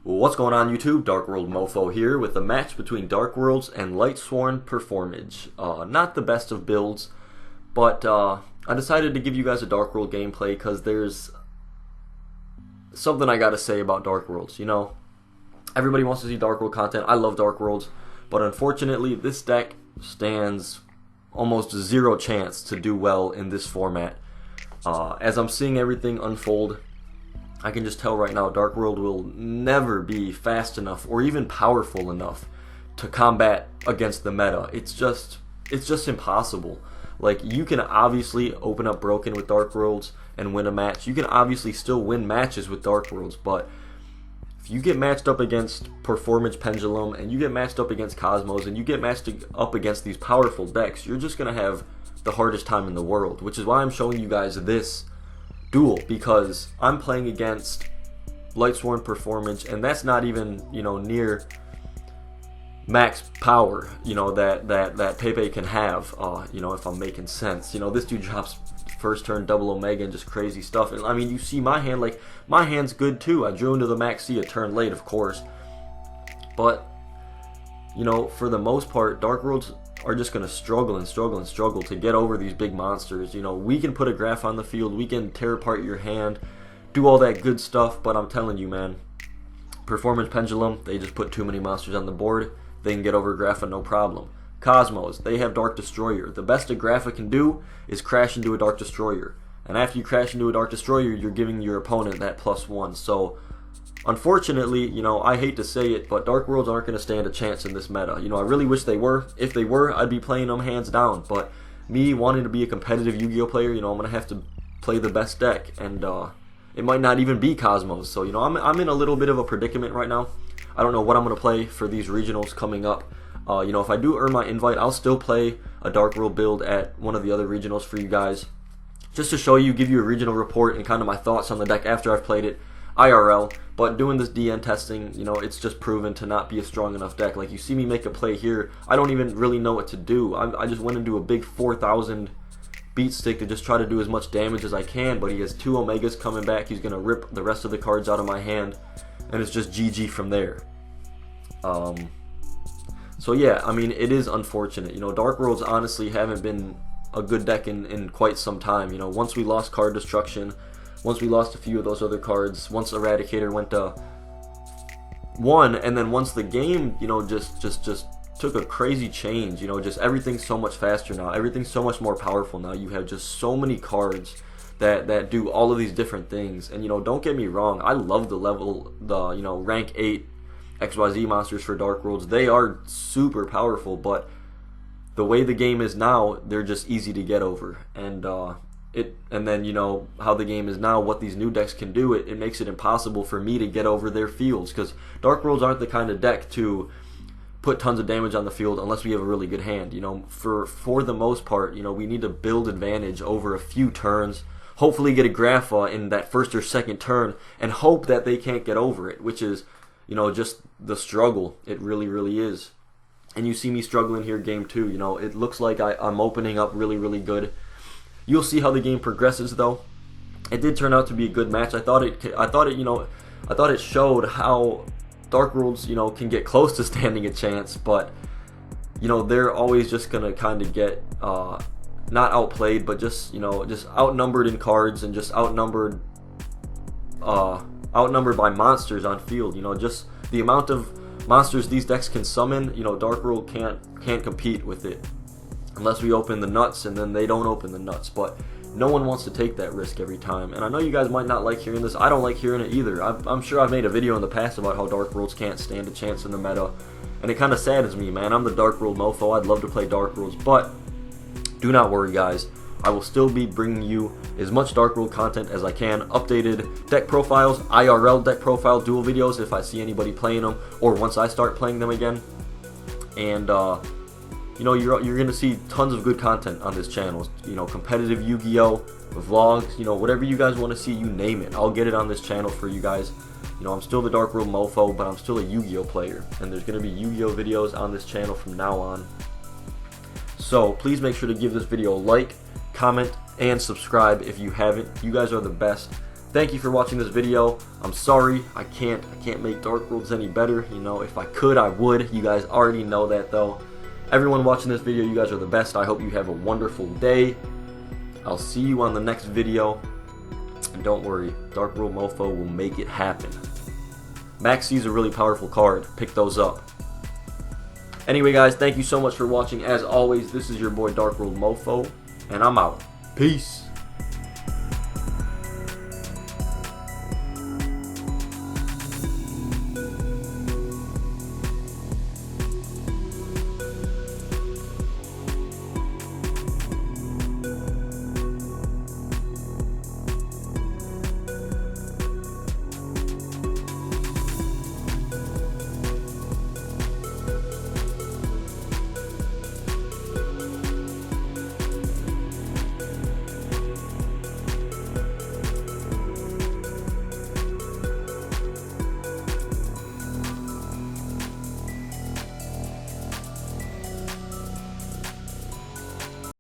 What's going on YouTube? DarkWorldMOFO here with a match between Dark Worlds and Lightsworn Performage. Not the best of builds, but I decided to give you guys a Dark World gameplay because there's something I gotta say about Dark Worlds. You know, everybody wants to see Dark World content. I love Dark Worlds, but unfortunately this deck stands almost zero chance to do well in this format. As I'm seeing everything unfold, I can just tell right now Dark World will never be fast enough or even powerful enough to combat against the meta. It's just impossible. Like, you can obviously open up broken with Dark Worlds and win a match. You can obviously still win matches with Dark Worlds, but if you get matched up against Performage Pendulum and you get matched up against Cosmos and you get matched up against these powerful decks, you're just going to have the hardest time in the world, which is why I'm showing you guys this duel, because I'm playing against Lightsworn Performage, and that's not even, you know, near max power, you know, that Pepe can have, you know, if I'm making sense. You know, this dude drops first turn double Omega and just crazy stuff. And I mean, you see my hand, like, my hand's good too. I drew into the Max C a turn late, of course, but you know, for the most part, Dark Worlds are just going to struggle and struggle and struggle to get over these big monsters. You know, we can put a graph on the field, we can tear apart your hand, do all that good stuff, but I'm telling you, man, Performance Pendulum, they just put too many monsters on the board. They can get over Grapha no problem. Cosmos, they have Dark Destroyer. The best a Grapha can do is crash into a Dark Destroyer, and after you crash into a Dark Destroyer, you're giving your opponent that +1. So unfortunately, you know, I hate to say it, but Dark Worlds aren't going to stand a chance in this meta. You know, I really wish they were. If they were, I'd be playing them hands down. But me wanting to be a competitive Yu-Gi-Oh player, you know, I'm going to have to play the best deck. And it might not even be Cosmos. So, you know, I'm in a little bit of a predicament right now. I don't know what I'm going to play for these regionals coming up. You know, if I do earn my invite, I'll still play a Dark World build at one of the other regionals for you guys, just to show you, give you a regional report and kind of my thoughts on the deck after I've played it IRL. But doing this DN testing, you know, it's just proven to not be a strong enough deck. Like, you see me make a play here, I don't even really know what to do. I just went into a big 4,000 beat stick to just try to do as much damage as I can, but he has 2 Omegas coming back. He's going to rip the rest of the cards out of my hand, and it's just GG from there. So yeah, I mean, it is unfortunate. You know, Dark Worlds honestly haven't been a good deck in quite some time. You know, once we lost Card Destruction, once we lost a few of those other cards, once Eradicator went to 1, and then once the game, you know, just took a crazy change. You know, just everything's so much faster now. Everything's so much more powerful now. You have just so many cards that do all of these different things. And, you know, don't get me wrong, I love the you know, rank 8 XYZ monsters for Dark Worlds. They are super powerful, but the way the game is now, they're just easy to get over. And then, you know, how the game is now, what these new decks can do, it makes it impossible for me to get over their fields, because Dark Worlds aren't the kind of deck to put tons of damage on the field unless we have a really good hand. You know, for the most part, you know, we need to build advantage over a few turns, hopefully get a Grapha in that first or second turn, and hope that they can't get over it, which is, you know, just the struggle. It really, really is. And you see me struggling here game 2. You know, it looks like I'm opening up really, really good. You'll see how the game progresses, though. It did turn out to be a good match. I thought it showed how Dark Worlds, you know, can get close to standing a chance, but, you know, they're always just gonna kind of get not outplayed, but just, you know, just outnumbered in cards, and just outnumbered by monsters on field. You know, just the amount of monsters these decks can summon, you know, Dark World can't compete with it unless we open the nuts, and then they don't open the nuts. But no one wants to take that risk every time, and I know you guys might not like hearing this. I don't like hearing it either. I'm sure I've made a video in the past about how Dark Worlds can't stand a chance in the meta, and it kind of saddens me, man. I'm the Dark World mofo. I'd love to play Dark Worlds, but do not worry, guys. I will still be bringing you as much Dark World content as I can, updated deck profiles, IRL deck profile duel videos if I see anybody playing them, or once I start playing them again. And you know, you're gonna see tons of good content on this channel. You know, competitive Yu-Gi-Oh, vlogs, you know, whatever you guys want to see, you name it, I'll get it on this channel for you guys. You know, I'm still the Dark World mofo, but I'm still a Yu-Gi-Oh player, and there's gonna be Yu-Gi-Oh videos on this channel from now on. So please make sure to give this video a like, comment, and subscribe if you haven't. You guys are the best. Thank you for watching this video. I'm sorry I can't make Dark Worlds any better. You know, if I could, I would. You guys already know that though. Everyone watching this video, you guys are the best. I hope you have a wonderful day. I'll see you on the next video. And don't worry, DarkWorldMOFO will make it happen. Maxie's a really powerful card. Pick those up. Anyway guys, thank you so much for watching. As always, this is your boy DarkWorldMOFO, and I'm out. Peace.